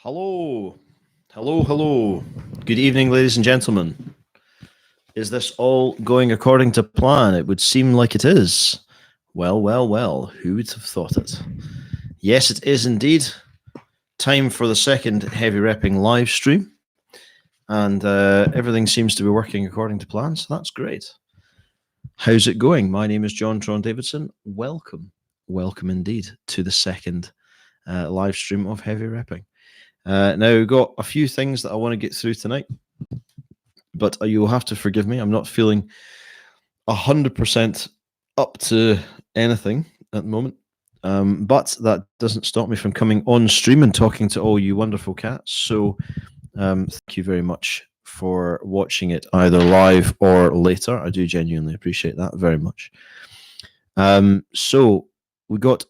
Hello. Hello, hello. Good evening, ladies and gentlemen. Is this all going according to plan? It would seem like it is. Well, well, well. Who would have thought it? Yes, it is indeed. Time for the second heavy repping live stream. And everything seems to be working according to plan, so that's great. How's it going? My name is John Tron Davidson. Welcome. Welcome indeed to the second live stream of heavy repping. Now, we've got a few things that I want to get through tonight, but you'll have to forgive me. I'm not feeling 100% up to anything at the moment, but that doesn't stop me from coming on stream and talking to all you wonderful cats. So thank you very much for watching it either live or later. I do genuinely appreciate that very much. So we got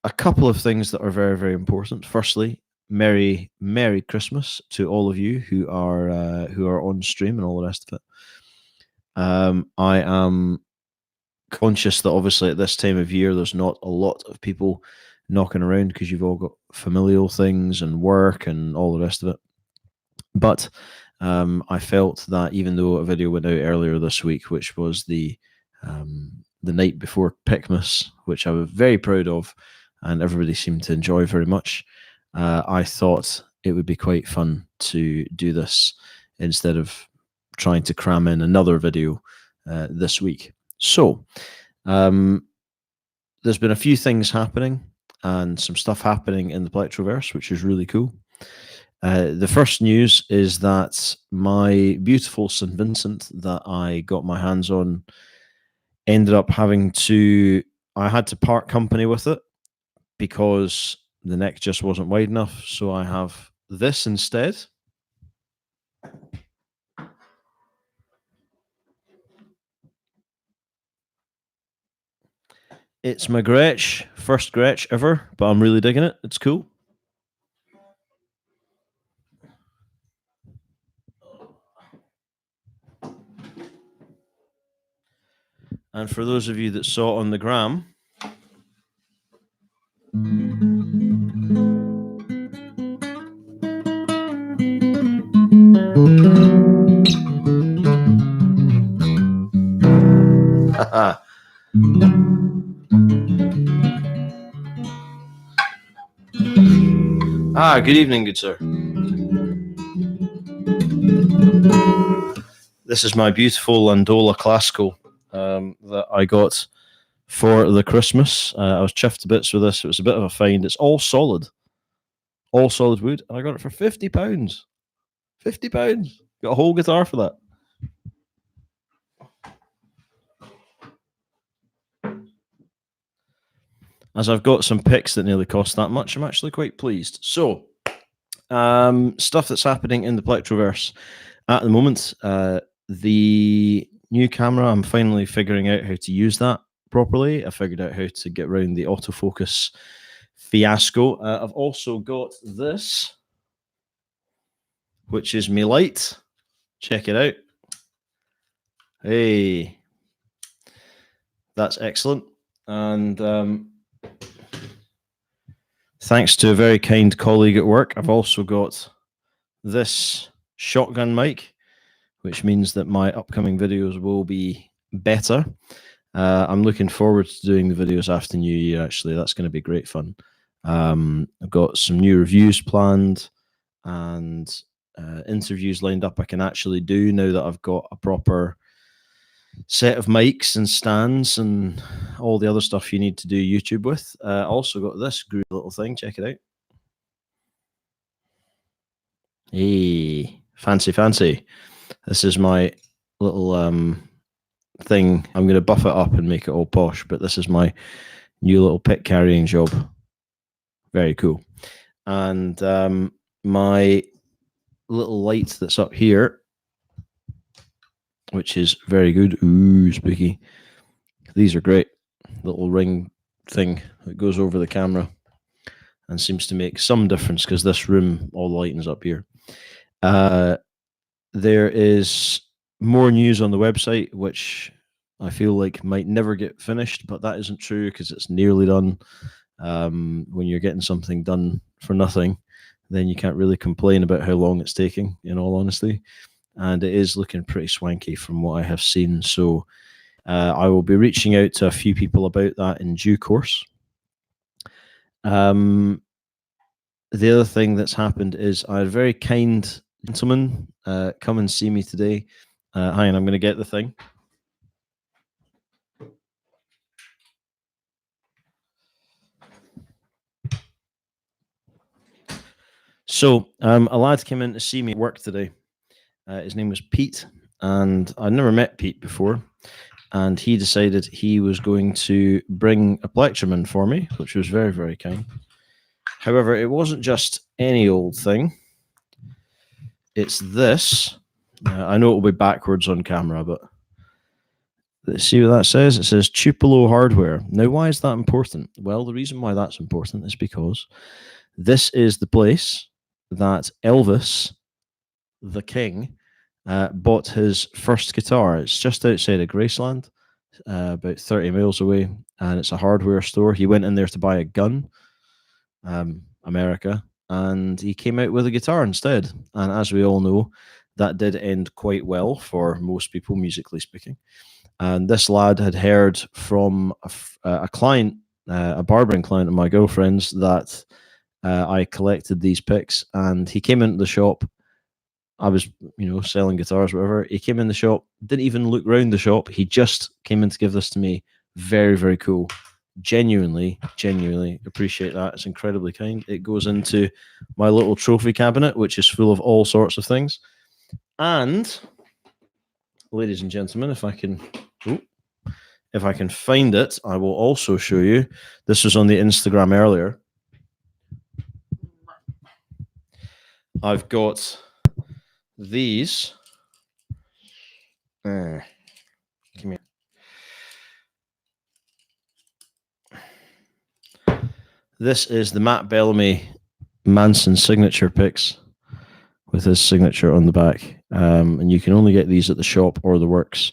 a couple of things that are very, very important. Firstly, Merry Christmas to all of you who are on stream and all the rest of it. I am conscious that obviously at this time of year there's not a lot of people knocking around because you've all got familial things and work and all the rest of it. But I felt that even though a video went out earlier this week, which was the night before Picmas, which I was very proud of, and everybody seemed to enjoy very much. I thought it would be quite fun to do this instead of trying to cram in another video this week. So there's been a few things happening and some stuff happening in the Plectroverse, which is really cool. The first news is that my beautiful St. Vincent that I got my hands on ended up I had to part company with it because the neck just wasn't wide enough, so I have this instead. It's my Gretsch, first Gretsch ever, but I'm really digging it. It's cool. And for those of you that saw on the gram, good evening, good sir. This is my beautiful Landola Classical that I got for the Christmas. I was chuffed to bits with this. It was a bit of a find. It's all solid wood, and I got it for £50. £50. Got a whole guitar for that. As I've got some picks that nearly cost that much, I'm actually quite pleased. So, stuff that's happening in the Plectroverse at the moment. The new camera, I'm finally figuring out how to use that properly. I figured out how to get around the autofocus fiasco. I've also got this, which is my light. Check it out. Hey, that's excellent. And thanks to a very kind colleague at work, I've also got this shotgun mic, which means that my upcoming videos will be better. I'm looking forward to doing the videos after New Year, actually. That's going to be great fun. I've got some new reviews planned and interviews lined up I can actually do now that I've got a proper set of mics and stands and all the other stuff you need to do YouTube with. Also got this groovy little thing. Check it out. Hey, fancy. This is my little thing. I'm going to buff it up and make it all posh, but this is my new little pick carrying job. Very cool. And my little light that's up here, which is very good. Ooh, spooky. These are great. Little ring thing that goes over the camera and seems to make some difference because this room all lightens up here. There is more news on the website, which I feel like might never get finished, but that isn't true because it's nearly done. When you're getting something done for nothing, then you can't really complain about how long it's taking, in all honesty. And it is looking pretty swanky from what I have seen. So I will be reaching out to a few people about that in due course. The other thing that's happened is I had a very kind gentleman come and see me today. Hang on, I'm going to get the thing. So a lad came in to see me at work today. His name was Pete, and I'd never met Pete before. And he decided he was going to bring a plectrumen for me, which was very, very kind. However, it wasn't just any old thing. It's this. I know it will be backwards on camera, but see what that says? It says Tupelo Hardware. Now, why is that important? Well, the reason why that's important is because this is the place that Elvis, the King, bought his first guitar. It's just outside of Graceland, about 30 miles away, and it's a hardware store. He went in there to buy a gun, America, and he came out with a guitar instead. And as we all know, that did end quite well for most people, musically speaking. And this lad had heard from a client, a barbering client of my girlfriend's, that I collected these picks, and he came into the shop. I was, selling guitars, whatever. He came in the shop, didn't even look around the shop. He just came in to give this to me. Very, very cool. Genuinely appreciate that. It's incredibly kind. It goes into my little trophy cabinet, which is full of all sorts of things. And, ladies and gentlemen, if I can find it, I will also show you. This was on the Instagram earlier. I've got these. Come here. This is the Matt Bellamy Manson signature picks with his signature on the back. And you can only get these at the shop or the works.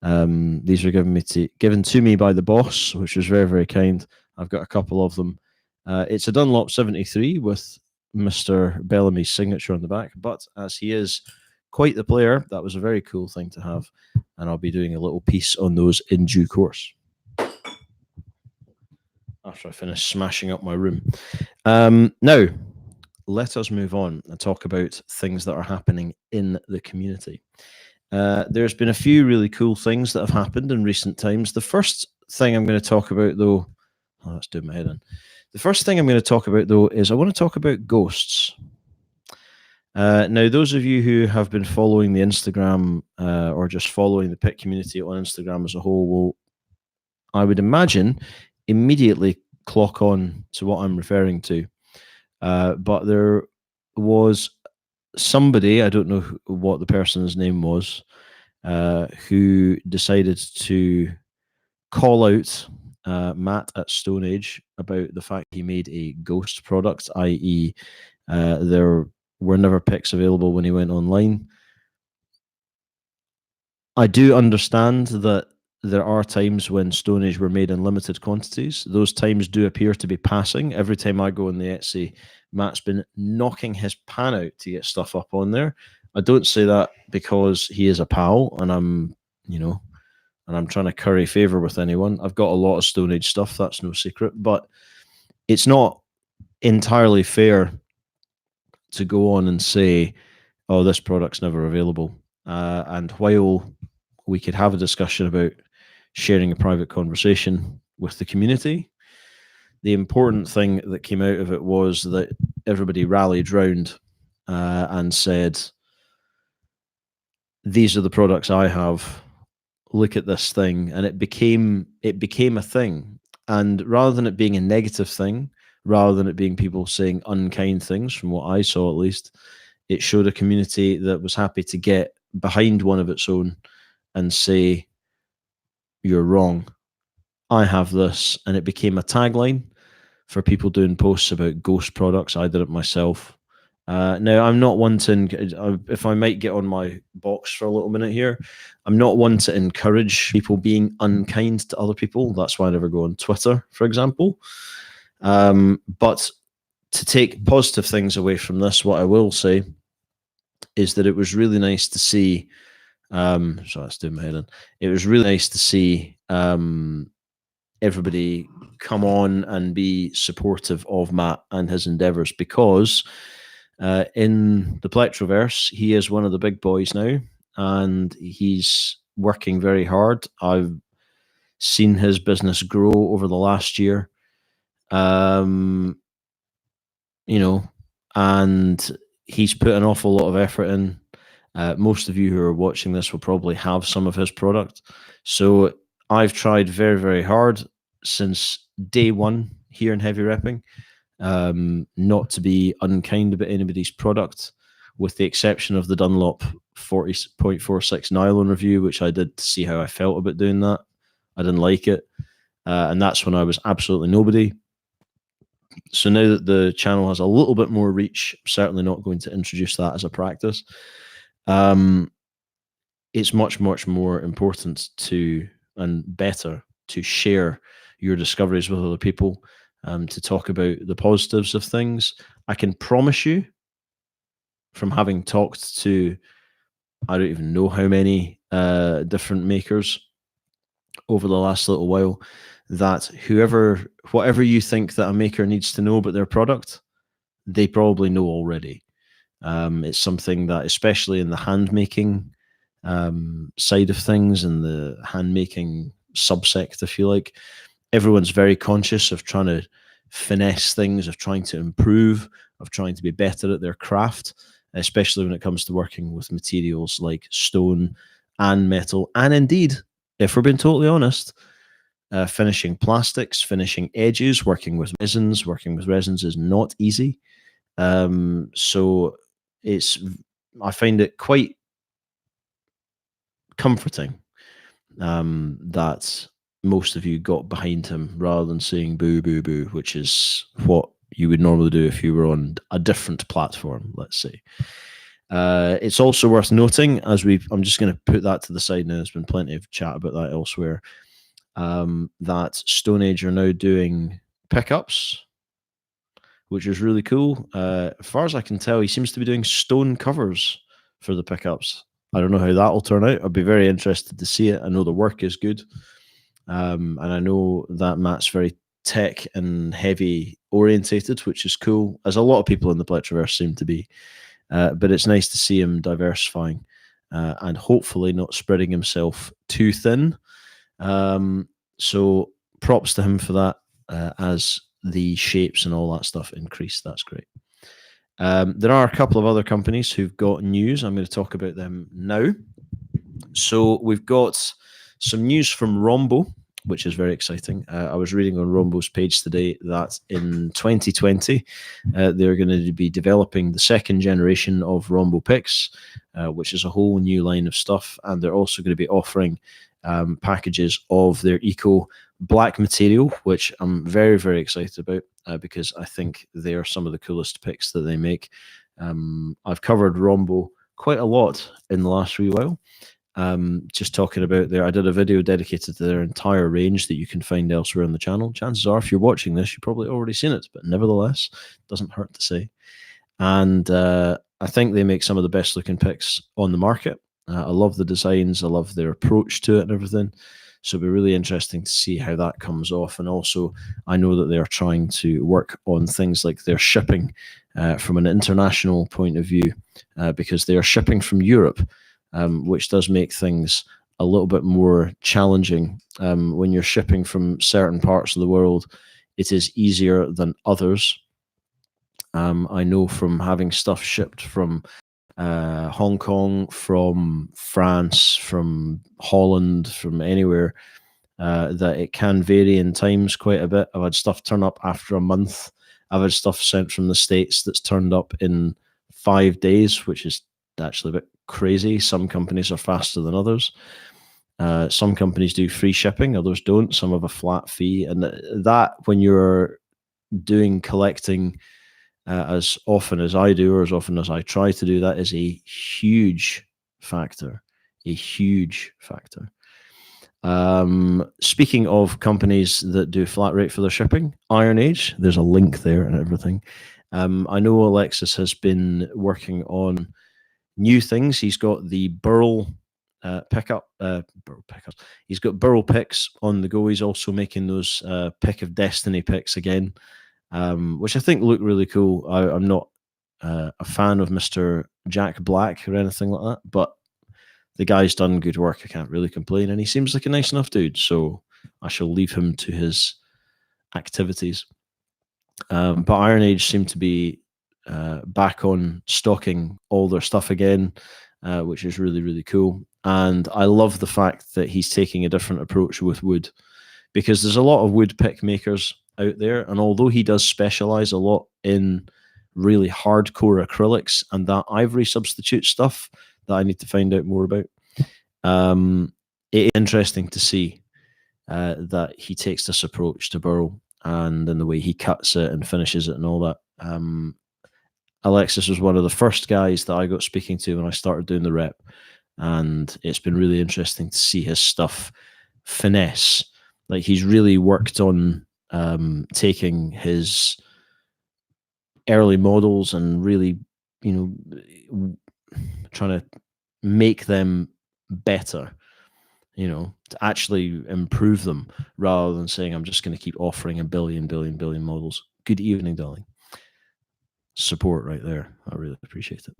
These were given to me by the boss, which was very, very kind. I've got a couple of them. It's a Dunlop 73 with Mr. Bellamy's signature on the back, but as he is quite the player, that was a very cool thing to have, and I'll be doing a little piece on those in due course after I finish smashing up my room. Now, let us move on and talk about things that are happening in the community. There's been a few really cool things that have happened in recent times. The first thing I'm going to talk about, though, that's doing my head in. The first thing I'm going to talk about, though, is I want to talk about ghosts. Now, those of you who have been following the Instagram or just following the pit community on Instagram as a whole will, I would imagine, immediately clock on to what I'm referring to. But there was somebody, I don't know what the person's name was, who decided to call out Matt at Stone Age about the fact he made a ghost product, i.e. there were never pics available when he went online. I do understand that there are times when Stone Age were made in limited quantities. Those times do appear to be passing. Every time I go on the Etsy, Matt's been knocking his pan out to get stuff up on there. I don't say that because he is a pal and I'm trying to curry favor with anyone. I've got a lot of Stone Age stuff, that's no secret, but it's not entirely fair to go on and say, oh, this product's never available. And while we could have a discussion about sharing a private conversation with the community, the important thing that came out of it was that everybody rallied round and said, these are the products I have. Look at this thing. And it became a thing. And rather than it being a negative thing, rather than it being people saying unkind things, from what I saw at least, it showed a community that was happy to get behind one of its own and say, you're wrong. I have this. And it became a tagline for people doing posts about ghost products. I did it myself. Now, I'm not one to, if I might get on my box for a little minute here, I'm not one to encourage people being unkind to other people. That's why I never go on Twitter, for example. But to take positive things away from this, what I will say is that it was really nice to see. So that's doing my head in. It was really nice to see everybody come on and be supportive of Matt and his endeavors, because in the Plectroverse, he is one of the big boys now, and he's working very hard. I've seen his business grow over the last year. And he's put an awful lot of effort in. Most of you who are watching this will probably have some of his product. So I've tried very, very hard since day one here in Heavy Repping, not to be unkind about anybody's product, with the exception of the Dunlop 40.46 nylon review, which I did to see how I felt about doing that. I didn't like it. And that's when I was absolutely nobody. So now that the channel has a little bit more reach, I'm certainly not going to introduce that as a practice. It's much, much more important to, and better, to share your discoveries with other people, to talk about the positives of things. I can promise you, from having talked to, I don't even know how many different makers over the last little while, that whatever you think that a maker needs to know about their product, they probably know already. It's something that, especially in the hand making side of things, and the hand making subsect, if you like, everyone's very conscious of trying to finesse things, of trying to improve, of trying to be better at their craft, especially when it comes to working with materials like stone and metal, and indeed, if we're being totally honest, finishing plastics, finishing edges, working with resins. Working with resins is not easy. So I find it quite comforting that most of you got behind him rather than saying boo, boo, boo, which is what you would normally do if you were on a different platform, let's say. It's also worth noting, I'm just going to put that to the side now. There's been plenty of chat about that elsewhere. That Stone Age are now doing pickups, which is really cool. As far as I can tell, he seems to be doing stone covers for the pickups. I don't know how that will turn out. I'd be very interested to see it. I know the work is good. And I know that Matt's very tech and heavy orientated, which is cool, as a lot of people in the Plectroverse seem to be. But it's nice to see him diversifying and hopefully not spreading himself too thin. So props to him for that, as the shapes and all that stuff increase. That's great. There are a couple of other companies who've got news. I'm going to talk about them now. So we've got some news from Rombo, which is very exciting. I was reading on Rombo's page today that in 2020, they're going to be developing the second generation of Rombo picks, which is a whole new line of stuff. And they're also going to be offering packages of their Eco black material, which I'm very, very excited about, because I think they are some of the coolest picks that they make. I've covered Rombo quite a lot in the last wee while. Just talking about I did a video dedicated to their entire range that you can find elsewhere on the channel. Chances are, if you're watching this, you've probably already seen it, but nevertheless, doesn't hurt to say. And I think they make some of the best looking picks on the market. I love the designs. I love their approach to it and everything. So it'll be really interesting to see how that comes off. And also, I know that they are trying to work on things like their shipping from an international point of view, because they are shipping from Europe, which does make things a little bit more challenging. When you're shipping from certain parts of the world, it is easier than others. I know from having stuff shipped from Hong Kong, from France, from Holland, from anywhere, that it can vary in times quite a bit. I've had stuff turn up after a month. I've had stuff sent from the States that's turned up in 5 days, which is actually a bit crazy. Some companies are faster than others. Some companies do free shipping, others don't. Some have a flat fee. And that, when you're doing collecting as often as I do, or as often as I try to do, that is a huge factor. A huge factor. Speaking of companies that do flat rate for their shipping, Iron Age, there's a link there and everything. I know Alexis has been working on new things. He's got the Burl pickup. Burl pickups. He's got Burl picks on the go. He's also making those Pick of Destiny picks again, which I think look really cool. I'm not a fan of Mr. Jack Black or anything like that, but the guy's done good work. I can't really complain, and he seems like a nice enough dude. So I shall leave him to his activities. But Iron Age seem to be back on stocking all their stuff again, which is really, really cool. And I love the fact that he's taking a different approach with wood, because there's a lot of wood pick makers out there. And although he does specialize a lot in really hardcore acrylics and that ivory substitute stuff that I need to find out more about, it is interesting to see that he takes this approach to Burl and in the way he cuts it and finishes it and all that. Alexis was one of the first guys that I got speaking to when I started doing the rep, and it's been really interesting to see his stuff finesse. Like, he's really worked on taking his early models and really, trying to make them better, to actually improve them, rather than saying, I'm just going to keep offering a billion models. Good evening, darling. Support right there. I really appreciate it.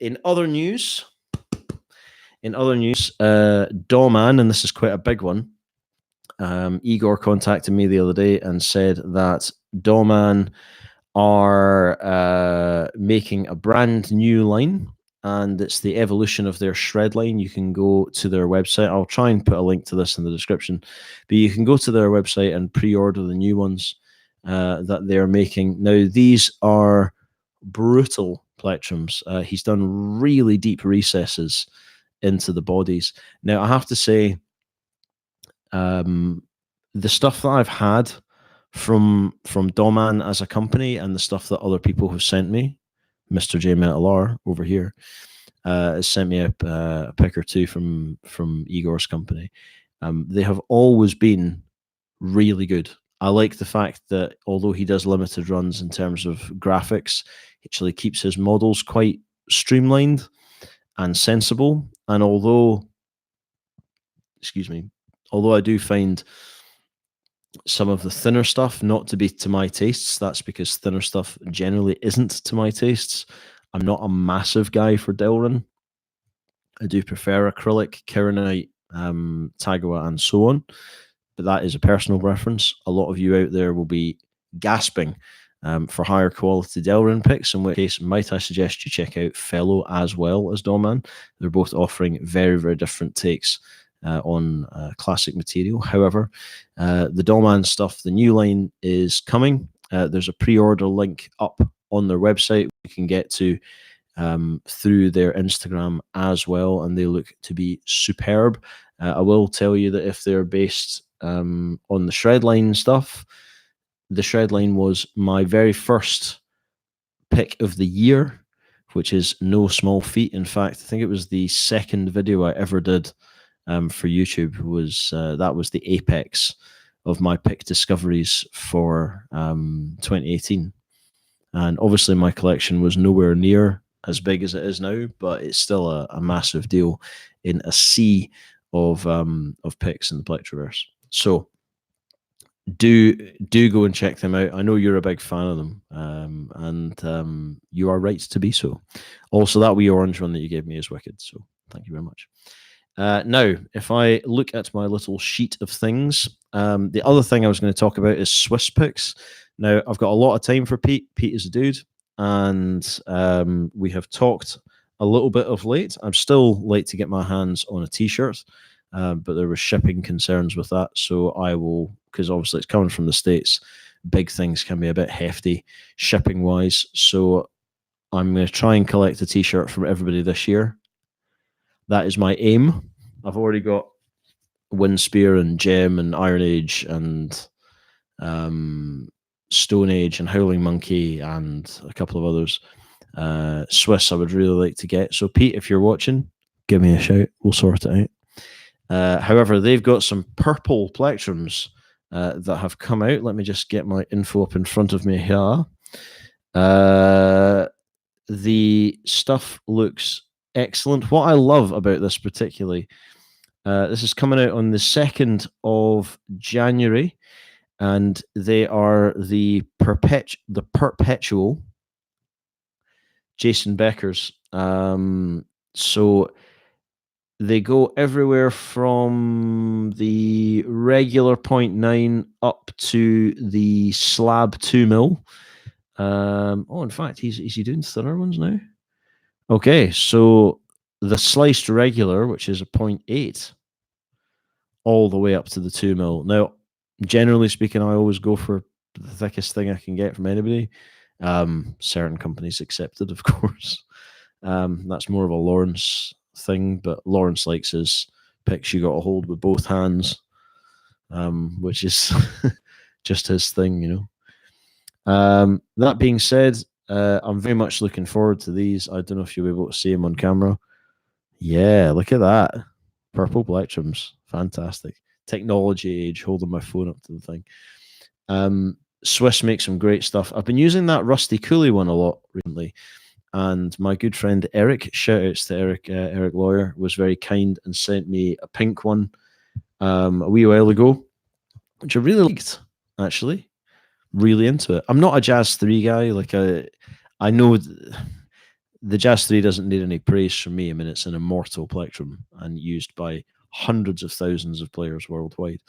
In other news, Dawman, and this is quite a big one, Igor contacted me the other day and said that Dawman are making a brand new line, and it's the evolution of their shred line. You can go to their website. I'll try and put a link to this in the description, but you can go to their website and pre-order the new ones that they're making. Now, these are brutal plectrums. He's done really deep recesses into the bodies. Now, I have to say, the stuff that I've had from Dawman as a company and the stuff that other people have sent me, Mr. J Metal R over here has sent me a pick or two from Igor's company. They have always been really good. I like the fact that although he does limited runs in terms of graphics, he actually keeps his models quite streamlined and sensible. And although I do find some of the thinner stuff not to be to my tastes, that's because thinner stuff generally isn't to my tastes. I'm not a massive guy for Delrin. I do prefer acrylic, Kirinite, Tagawa, and so on, but that is a personal preference. A lot of you out there will be gasping for higher quality Delrin picks, in which case might I suggest you check out Fellow as well as Dawman. They're both offering very, very different takes on classic material. However, the Dawman stuff, the new line is coming. There's a pre-order link up on their website you can get to through their Instagram as well, and they look to be superb. I will tell you that if they're based on the Shredline stuff, the Shredline was my very first pick of the year, which is no small feat. In fact, I think it was the second video I ever did for YouTube. That was the apex of my pick discoveries for 2018. And obviously my collection was nowhere near as big as it is now, but it's still a massive deal in a sea of picks in the Plectraverse. So do go and check them out. I know you're a big fan of them, and you are right to be so. Also, that wee orange one that you gave me is wicked, so thank you very much. Now, if I look at my little sheet of things, the other thing I was going to talk about is Swiss picks. Now, I've got a lot of time for Pete. Pete is a dude, and we have talked a little bit of late. I'm still late to get my hands on a t-shirt, but there were shipping concerns with that, so I will, because obviously it's coming from the States, big things can be a bit hefty shipping-wise, so I'm going to try and collect a t-shirt from everybody this year. That is my aim. I've already got Windspear and Gem and Iron Age and Stone Age and Howling Monkey and a couple of others. Swiss I would really like to get. So Pete, if you're watching, give me a shout. We'll sort it out. However, they've got some purple plectrums that have come out. Let me just get my info up in front of me here. The stuff looks excellent. What I love about this particularly, this is coming out on the 2nd of January, and they are the perpetual Jason Beckers. So they go everywhere from the regular 0.9 up to the slab 2 mil. In fact, is he doing thinner ones now? Okay, so the sliced regular, which is a 0.8, all the way up to the 2 mil. Now, generally speaking, I always go for the thickest thing I can get from anybody. Certain companies accepted, of course. That's more of a Lawrence thing, but Lawrence likes his picks you got to hold with both hands, which is just his thing, you know. That being said, I'm very much looking forward to these. I don't know if you'll be able to see them on camera. Yeah, look at that. Purple plectrums. Fantastic. Technology age, holding my phone up to the thing. Swiss makes some great stuff. I've been using that Rusty Cooley one a lot recently. And my good friend Eric, shout outs to Eric Lawyer, was very kind and sent me a pink one a wee while ago, which I really liked, actually. Really into it. I'm not a Jazz 3 guy. I know the Jazz 3 doesn't need any praise from me. I mean, it's an immortal plectrum and used by hundreds of thousands of players worldwide.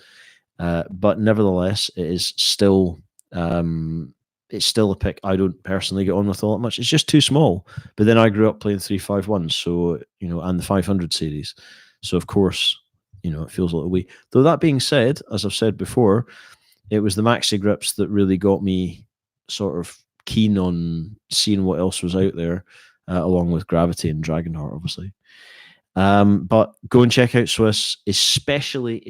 But nevertheless, it is still a pick I don't personally get on with all that much. It's just too small. But then I grew up playing 351, so and the 500 series. So of course, it feels a little wee. Though that being said, as I've said before, it was the maxi grips that really got me sort of keen on seeing what else was out there, along with Gravity and Dragonheart, obviously. But go and check out Swiss, especially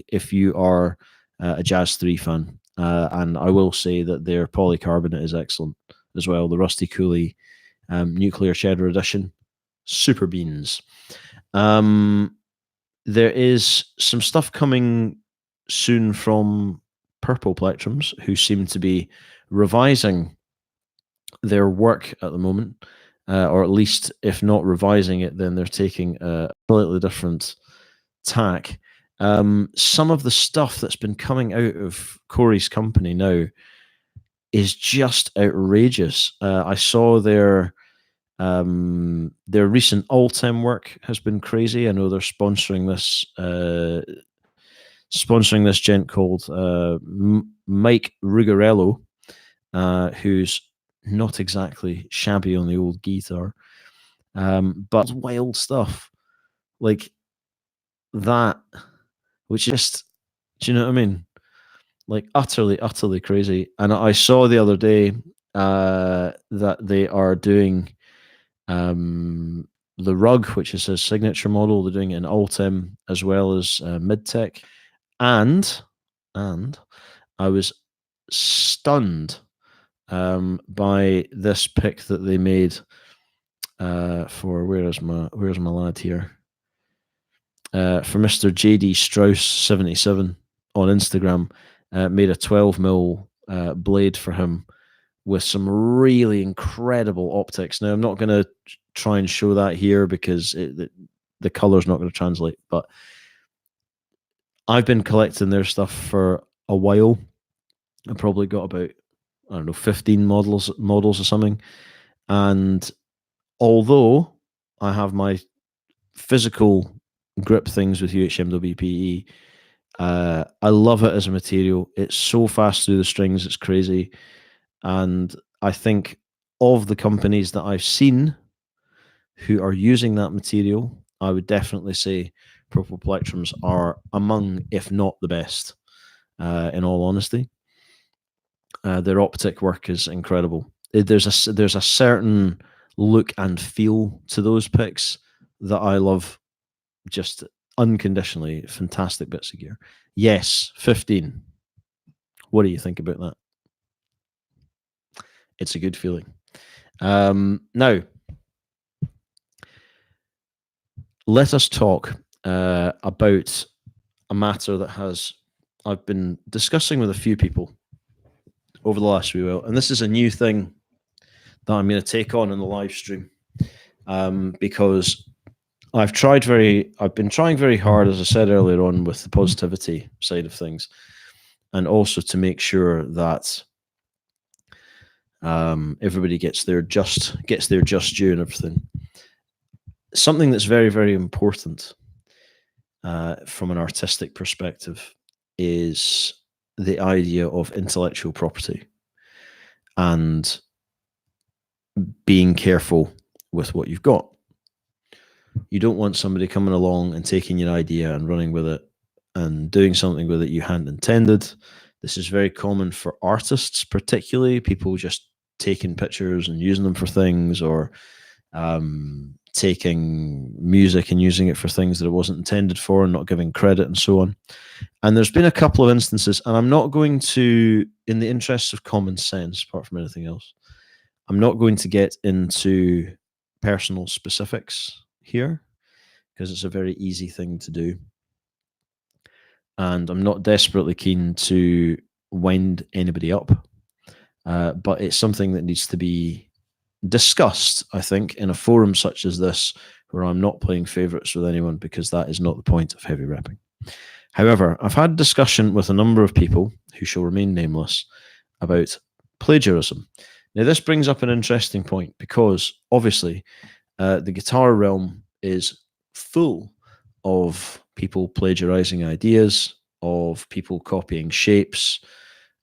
if you are a Jazz 3 fan. And I will say that their polycarbonate is excellent as well. The Rusty Cooley Nuclear Cheddar Edition, super beans. There is some stuff coming soon from Purple Plectrums, who seem to be revising their work at the moment. Or at least, if not revising it, then they're taking a slightly different tack. Some of the stuff that's been coming out of Corey's company now is just outrageous. I saw their recent Ultem work has been crazy. I know they're sponsoring this gent called Mike Rugarello, who's not exactly shabby on the old guitar, but wild stuff like that, which is, do you know what I mean? Like utterly crazy. And I saw the other day that they are doing the rug, which is his signature model. They're doing it in Ultem as well as Midtech, and I was stunned by this pick that they made for where's my lad here, for Mr. JD Strauss 77 on Instagram. Made a 12 mil blade for him with some really incredible optics. Now I'm not going to try and show that here because the color's not going to translate, but I've been collecting their stuff for a while. I probably got about, I don't know, 15 models or something. And although I have my physical grip things with UHMWPE, I love it as a material. It's so fast through the strings, it's crazy. And I think of the companies that I've seen who are using that material, I would definitely say Purple Plectrums are among, if not the best, in all honesty. Their optic work is incredible. There's a certain look and feel to those picks that I love, just unconditionally. Fantastic bits of gear. Yes, 15. What do you think about that? It's a good feeling. Now, let us talk about a matter that I've been discussing with a few people over the last wee while, and this is a new thing that I'm going to take on in the live stream, because I've been trying very hard, as I said earlier on, with the positivity side of things, and also to make sure that everybody gets their just due and everything. Something that's very, very important from an artistic perspective is the idea of intellectual property and being careful with what you've got. You don't want somebody coming along and taking your idea and running with it and doing something with it you hadn't intended. This is very common for artists, particularly people just taking pictures and using them for things, or taking music and using it for things that it wasn't intended for and not giving credit and so on. And there's been a couple of instances, and I'm not going to, in the interests of common sense, apart from anything else, I'm not going to get into personal specifics here because it's a very easy thing to do. And I'm not desperately keen to wind anybody up. But it's something that needs to be discussed, I think, in a forum such as this, where I'm not playing favorites with anyone, because that is not the point of heavy repping. However, I've had discussion with a number of people who shall remain nameless about plagiarism. Now, this brings up an interesting point, because obviously the guitar realm is full of people plagiarizing ideas, of people copying shapes.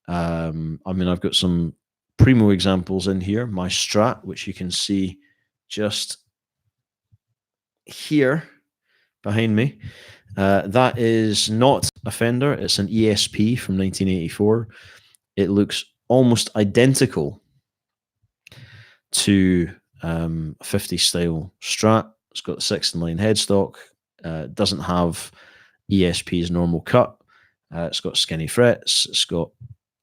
I mean, I've got some primo examples in here. My Strat, which you can see just here behind me, that is not a Fender. It's an ESP from 1984. It looks almost identical to a 50s style Strat. It's got the 6-in-line headstock. Doesn't have ESP's normal cut. It's got skinny frets. It's got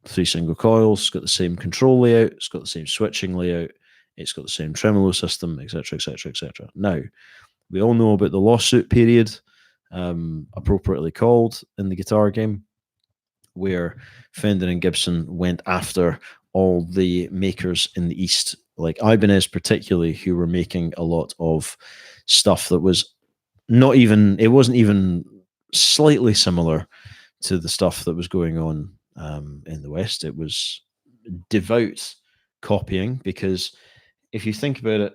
3 single coils. It's got the same control layout. It's got the same switching layout. It's got the same tremolo system, etc., etc., etc. Now, we all know about the lawsuit period, appropriately called in the guitar game, where Fender and Gibson went after all the makers in the East, like Ibanez particularly, who were making a lot of stuff that was it wasn't even slightly similar to the stuff that was going on in the West. It was devout copying, because if you think about it,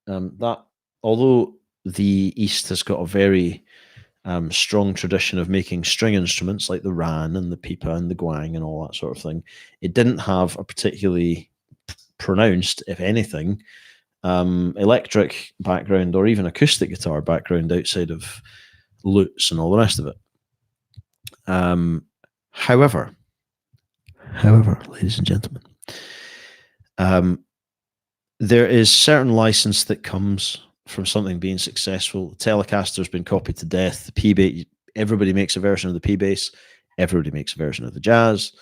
that although the East has got a very strong tradition of making string instruments like the Ran and the pipa and the guang and all that sort of thing, it didn't have a particularly pronounced, if anything, electric background or even acoustic guitar background outside of lutes and all the rest of it. However, ladies and gentlemen, there is certain license that comes from something being successful. The Telecaster's been copied to death. The P-Bass, everybody makes a version of the P-Bass. Everybody makes a version of the Jazz.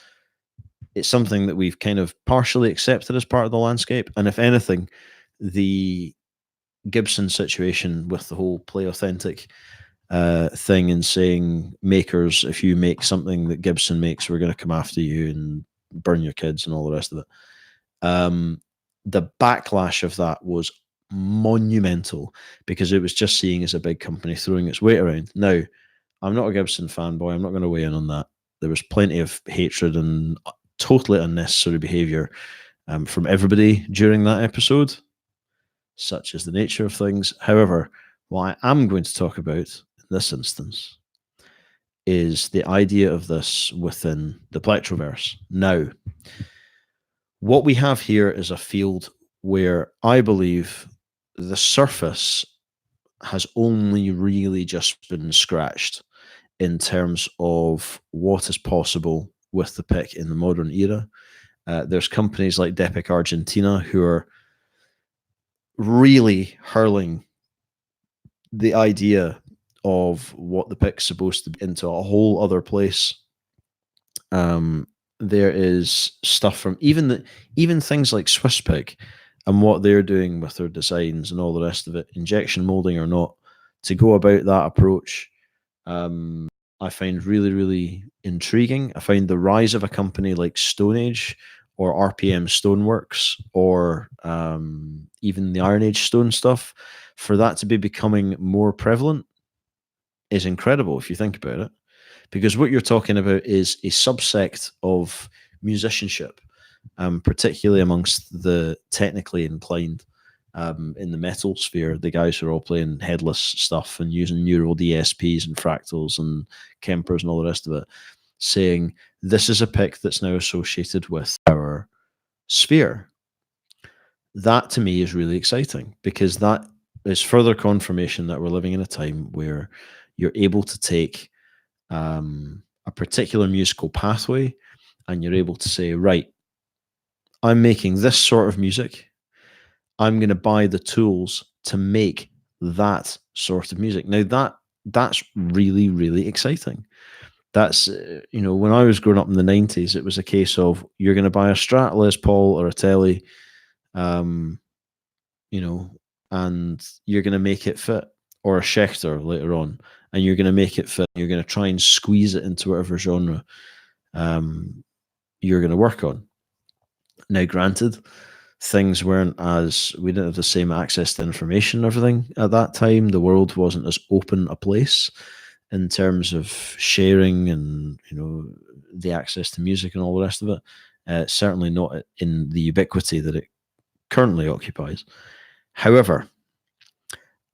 It's something that we've kind of partially accepted as part of the landscape. And if anything, the Gibson situation with the whole Play Authentic thing, and saying, makers, if you make something that Gibson makes, we're going to come after you and burn your kids and all the rest of it. The backlash of that was monumental, because it was just seen as a big company throwing its weight around. Now, I'm not a Gibson fanboy. I'm not going to weigh in on that. There was plenty of hatred and totally unnecessary behavior from everybody during that episode, such is the nature of things. However, what I am going to talk about in this instance is the idea of this within the Plectroverse. Now, what we have here is a field where I believe the surface has only really just been scratched in terms of what is possible with the pick in the modern era. There's companies like Depic Argentina who are really hurling the idea of what the pick's supposed to be into a whole other place. There is stuff from even things like Swiss Pick and what they're doing with their designs and all the rest of it, injection molding or not, to go about that approach, I find really, really intriguing. I find the rise of a company like Stone Age or RPM Stoneworks or even the Iron Age Stone stuff, for that to be becoming more prevalent is incredible if you think about it. Because what you're talking about is a subsect of musicianship, particularly amongst the technically inclined in the metal sphere, the guys who are all playing headless stuff and using neural DSPs and fractals and Kempers and all the rest of it, saying this is a pick that's now associated with our sphere. That to me is really exciting, because that is further confirmation that we're living in a time where you're able to take a particular musical pathway and you're able to say, right, I'm making this sort of music. I'm going to buy the tools to make that sort of music. Now that's really, really exciting. That's when I was growing up in the 90s, it was a case of you're going to buy a Strat Les Paul or a Tele, and you're going to make it fit, or a Schecter later on, and you're going to make it fit. You're going to try and squeeze it into whatever genre you're going to work on. Now, granted, things weren't as, we didn't have the same access to information and everything at that time. The world wasn't as open a place in terms of sharing and the access to music and all the rest of it. Certainly not in the ubiquity that it currently occupies. However,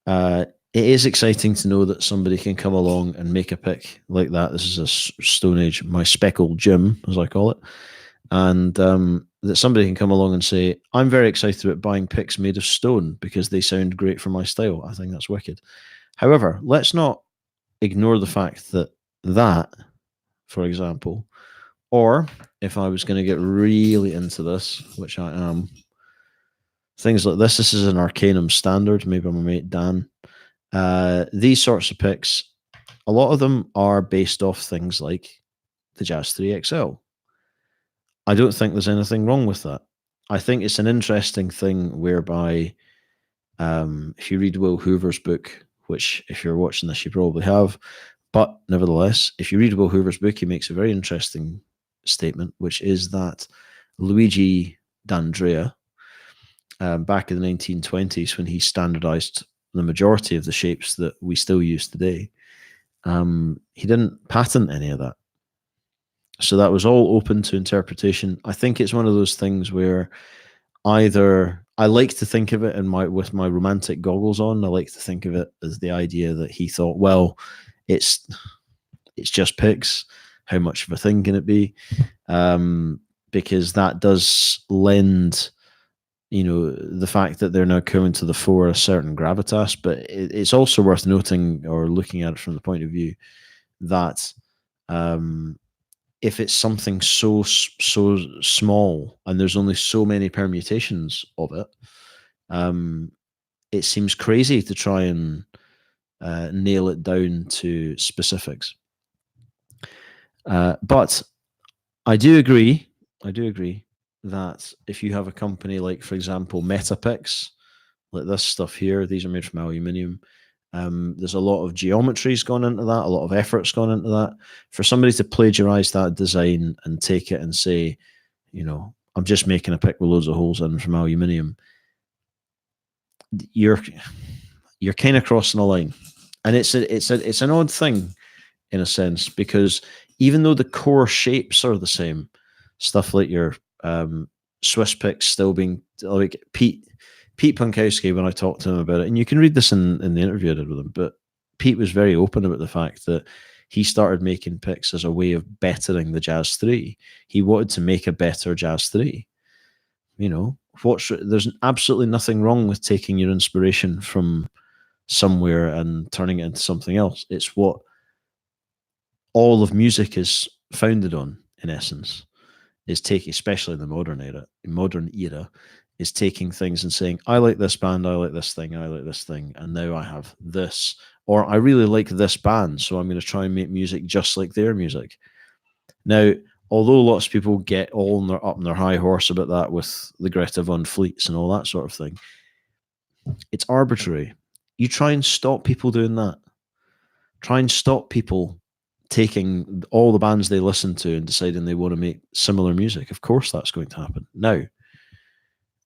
it is exciting to know that somebody can come along and make a pick like that. This is a Stone Age, my speckled Jim, as I call it. And that somebody can come along and say, I'm very excited about buying picks made of stone because they sound great for my style. I think that's wicked. However, let's not ignore the fact that, for example, or if I was going to get really into this, which I am, things like this is an Arcanum standard, maybe my mate Dan. These sorts of picks, a lot of them are based off things like the Jazz 3 XL. I don't think there's anything wrong with that. I think it's an interesting thing whereby if you read Will Hoover's book, which if you're watching this, you probably have, but nevertheless, if you read Will Hoover's book, he makes a very interesting statement, which is that Luigi D'Andrea, back in the 1920s, when he standardized the majority of the shapes that we still use today, he didn't patent any of that. So that was all open to interpretation. I think it's one of those things where either I like to think of it with my romantic goggles on. I like to think of it as the idea that he thought, well, it's just picks. How much of a thing can it be? Because that does lend, the fact that they're now coming to the fore a certain gravitas. But it's also worth noting or looking at it from the point of view that if it's something so small and there's only so many permutations of it, it seems crazy to try and nail it down to specifics. But I do agree that if you have a company like, for example, Metapix, like this stuff here, these are made from aluminium. There's a lot of geometries gone into that, a lot of effort's gone into that. For somebody to plagiarize that design and take it and say, I'm just making a pick with loads of holes in from aluminium, you're kind of crossing a line. And it's an odd thing in a sense, because even though the core shapes are the same, stuff like your Swiss picks still being like Pete Pankowski, when I talked to him about it, and you can read this in the interview I did with him, but Pete was very open about the fact that he started making picks as a way of bettering the Jazz 3. He wanted to make a better Jazz 3. There's absolutely nothing wrong with taking your inspiration from somewhere and turning it into something else. It's what all of music is founded on, in essence, is taking, especially in the modern era, is taking things and saying, I like this band, I like this thing, I like this thing, and now I have this. Or I really like this band, so I'm going to try and make music just like their music. Now, although lots of people get all up on their high horse about that with the Greta Van Fleets and all that sort of thing, it's arbitrary. you try and stop people doing that. Try and stop people taking all the bands they listen to and deciding they want to make similar music. Of course, that's going to happen. Now,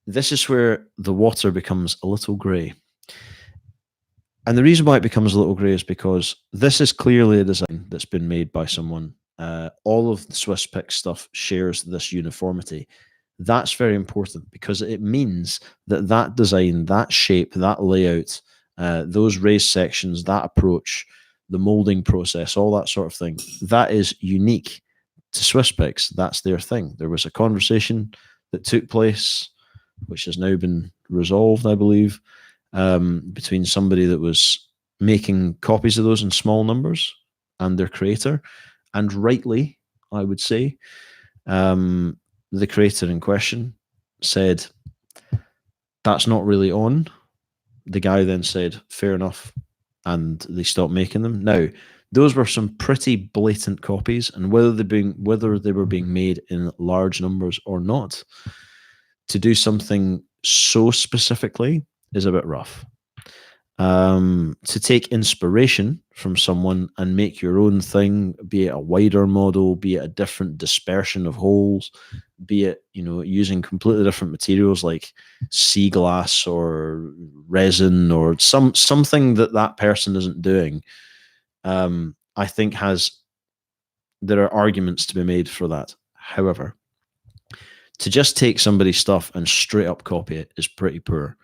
this is where the water becomes a little grey. And the reason why it becomes a little grey is because this is clearly a design that's been made by someone. All of the Swisspix stuff shares this uniformity. That's very important because it means that that design, that shape, that layout, those raised sections, that approach, the molding process, all that sort of thing, that is unique to Swisspix. That's their thing. There was a conversation that took place, which has now been resolved, I believe, between somebody that was making copies of those in small numbers and their creator. And rightly, I would say, the creator in question said, that's not really on. The guy then said, fair enough. And they stopped making them. Now, those were some pretty blatant copies, and whether they were being made in large numbers or not, to do something so specifically is a bit rough. To take inspiration from someone and make your own thing, be it a wider model, be it a different dispersion of holes, be it, using completely different materials like sea glass or resin or something that person isn't doing, I think there are arguments to be made for that. However, to just take somebody's stuff and straight up copy it is pretty poor.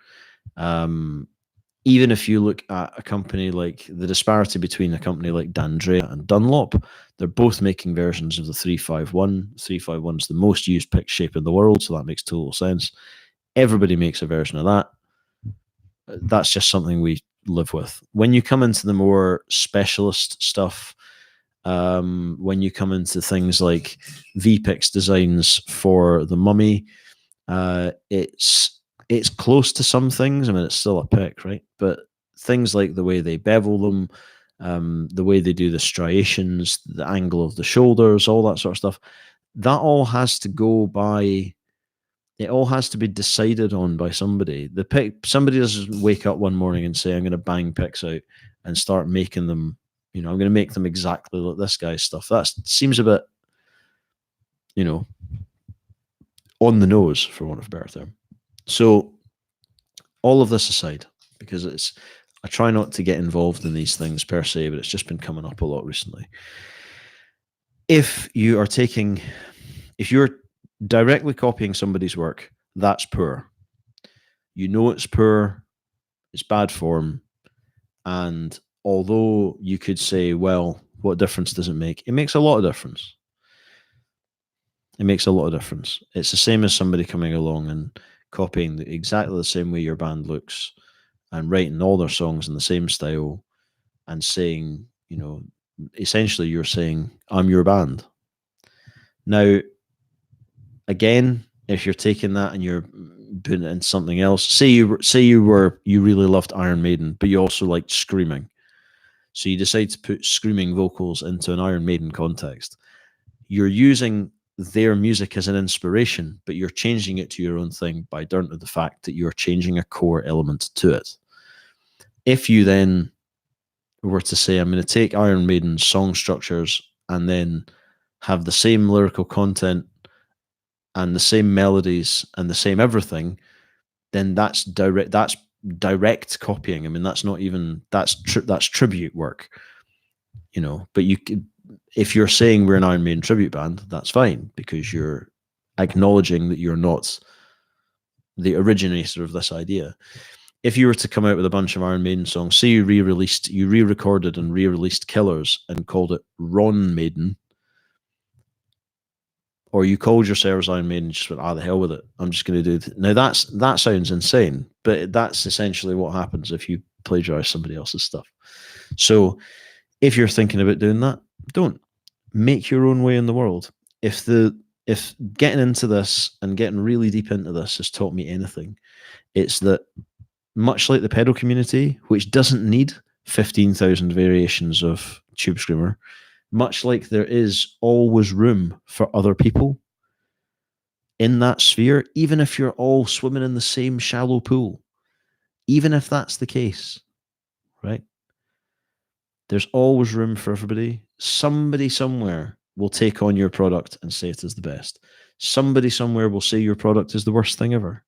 Even if you look at a company like the disparity between a company like D'Andrea and Dunlop, they're both making versions of the 351. 351 is the most used pick shape in the world, so that makes total sense. Everybody makes a version of that. That's just something we live with. When you come into the more specialist stuff, when you come into things like VPix designs for the Mummy, it's close to some things. I mean, it's still a pick, right? But things like the way they bevel them, the way they do the striations, the angle of the shoulders, all that sort of stuff, that all has to go by. It all has to be decided on by somebody. Somebody doesn't wake up one morning and say, "I'm going to bang picks out and start making them." I'm going to make them exactly like this guy's stuff. That seems a bit, on the nose, for want of a better term. So, all of this aside, because I try not to get involved in these things per se, but it's just been coming up a lot recently. If you're directly copying somebody's work, that's poor. It's poor, it's bad form, and although you could say, well, what difference does it make? It makes a lot of difference. It makes a lot of difference. It's the same as somebody coming along and copying exactly the same way your band looks and writing all their songs in the same style and saying, essentially you're saying, I'm your band. Now, again, if you're taking that and you're putting it in something else, say you really loved Iron Maiden, but you also liked screaming. So you decide to put screaming vocals into an Iron Maiden context. You're using their music as an inspiration, but you're changing it to your own thing by dint of the fact that you're changing a core element to it. If you then were to say, I'm going to take Iron Maiden's song structures and then have the same lyrical content and the same melodies and the same everything, then that's direct copying. I mean, that's not even that's tribute work, but if you're saying we're an Iron Maiden tribute band, that's fine, because you're acknowledging that you're not the originator of this idea. If you were to come out with a bunch of Iron Maiden songs, say you re-recorded and re-released Killers and called it Ron Maiden, or you called yourselves Iron Maiden and just went, the hell with it, I'm just going to do it. Now that sounds insane, but that's essentially what happens if you plagiarize somebody else's stuff. So if you're thinking about doing that, don't. Make your own way in the world. If getting into this and getting really deep into this has taught me anything, it's that much like the pedal community, which doesn't need 15,000 variations of Tube Screamer, much like there is always room for other people in that sphere, even if you're all swimming in the same shallow pool, even if that's the case, right? There's always room for everybody. Somebody somewhere will take on your product and say it is the best. Somebody somewhere will say your product is the worst thing ever.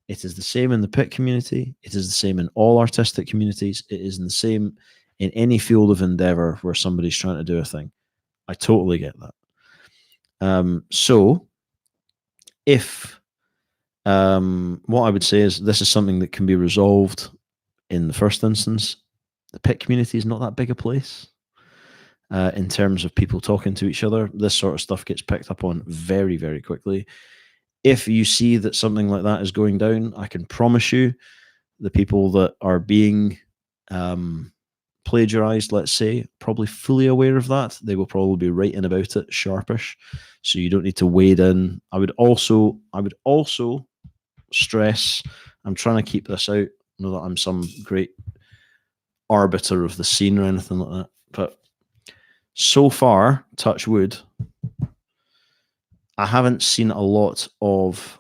It is the same in the pit community. It is the same in all artistic communities. It is the same in any field of endeavor where somebody's trying to do a thing. I totally get that. So if what I would say is this is something that can be resolved in the first instance, the pit community is not that big a place. In terms of people talking to each other, this sort of stuff gets picked up on very, very quickly. If you see that something like that is going down, I can promise you the people that are being plagiarized, let's say, probably fully aware of that. They will probably be writing about it sharpish. So you don't need to wade in. I would also stress, I'm trying to keep this out, not that I'm some great arbiter of the scene or anything like that, but so far, touch wood, I haven't seen a lot of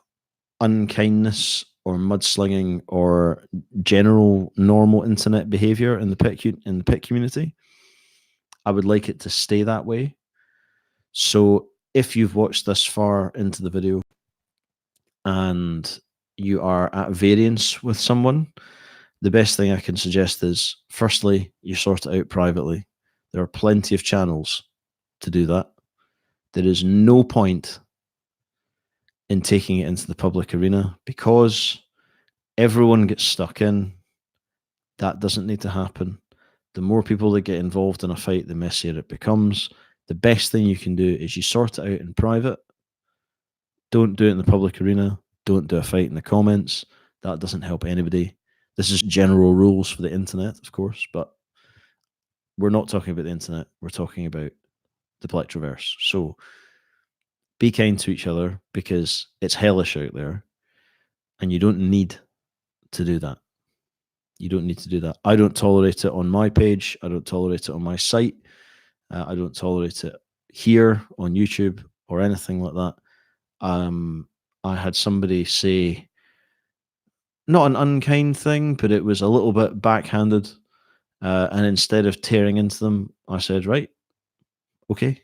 unkindness or mudslinging or general normal internet behavior in the pit community. I would like it to stay that way. So if you've watched this far into the video and you are at variance with someone, the best thing I can suggest is, firstly, you sort it out privately. There are plenty of channels to do that. There is no point in taking it into the public arena because everyone gets stuck in. That doesn't need to happen. The more people that get involved in a fight, the messier it becomes. The best thing you can do is you sort it out in private. Don't do it in the public arena. Don't do a fight in the comments. That doesn't help anybody. This is general rules for the internet, of course, but we're not talking about the internet. We're talking about the Plectroverse. So be kind to each other because it's hellish out there and you don't need to do that. You don't need to do that. I don't tolerate it on my page. I don't tolerate it on my site. I don't tolerate it here on YouTube or anything like that. I had somebody say, not an unkind thing, but it was a little bit backhanded. And instead of tearing into them, I said, right, okay.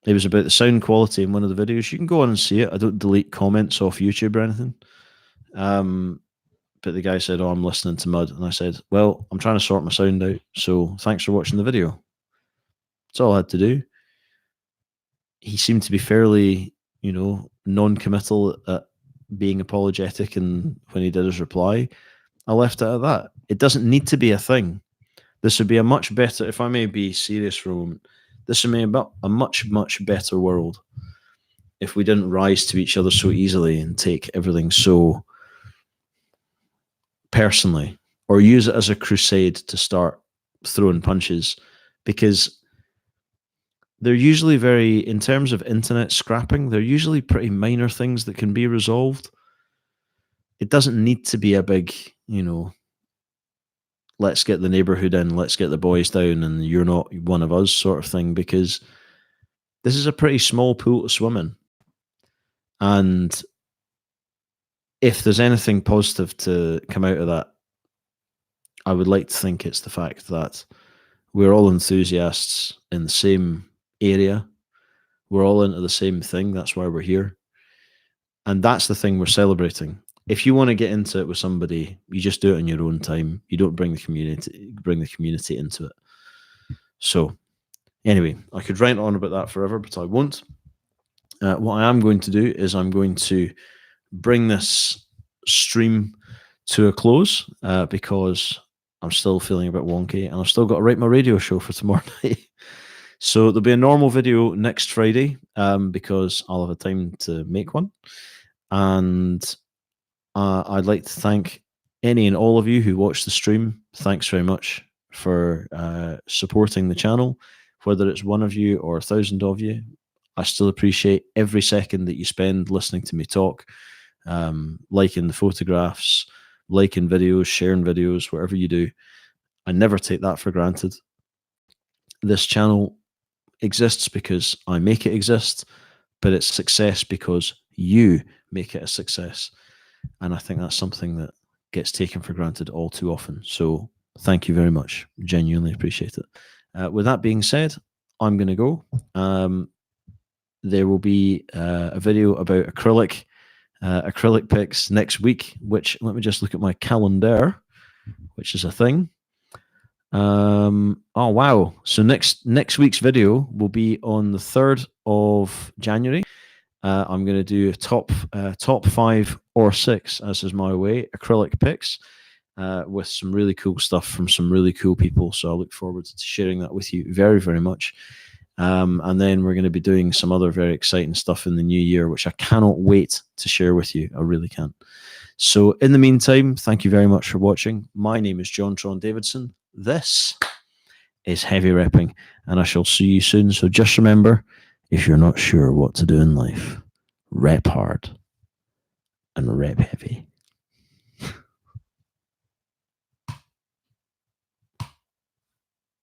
It was about the sound quality in one of the videos. You can go on and see it. I don't delete comments off YouTube or anything. But the guy said, oh, I'm listening to Mud. And I said, well, I'm trying to sort my sound out. So thanks for watching the video. That's all I had to do. He seemed to be fairly, non-committal at being apologetic. And when he did his reply, I left it at that. It doesn't need to be a thing. This would be a much better, if I may be serious for a moment, this would be a much, much better world if we didn't rise to each other so easily and take everything so personally or use it as a crusade to start throwing punches, because they're usually in terms of internet scrapping, they're usually pretty minor things that can be resolved. It doesn't need to be a big, let's get the neighborhood in, let's get the boys down, and you're not one of us sort of thing, because this is a pretty small pool to swim in. And if there's anything positive to come out of that, I would like to think it's the fact that we're all enthusiasts in the same area. We're all into the same thing. That's why we're here. And that's the thing we're celebrating. If you want to get into it with somebody, you just do it in your own time. You don't bring the community into it. So anyway, I could rant on about that forever, but I won't. What I am going to do is I'm going to bring this stream to a close because I'm still feeling a bit wonky and I've still got to write my radio show for tomorrow night. So there'll be a normal video next Friday because I'll have a time to make one. And I'd like to thank any and all of you who watched the stream. Thanks very much for supporting the channel, whether it's one of you or 1,000 of you. I still appreciate every second that you spend listening to me talk, liking the photographs, liking videos, sharing videos, whatever you do. I never take that for granted. This channel exists because I make it exist, but it's success because you make it a success. And I think that's something that gets taken for granted all too often. So thank you very much. Genuinely appreciate it. With that being said, I'm going to go. There will be a video about acrylic pics next week, which, let me just look at my calendar, which is a thing. Oh wow. So next week's video will be on the 3rd of January. I'm going to do top 5 or 6, as is my way, acrylic pics with some really cool stuff from some really cool people. So I look forward to sharing that with you very, very much. And then we're going to be doing some other very exciting stuff in the new year, which I cannot wait to share with you. I really can't. So in the meantime, thank you very much for watching. My name is JonTron Davidson. This is Heavy Repping, and I shall see you soon. So just remember, if you're not sure what to do in life, rep hard and rep heavy.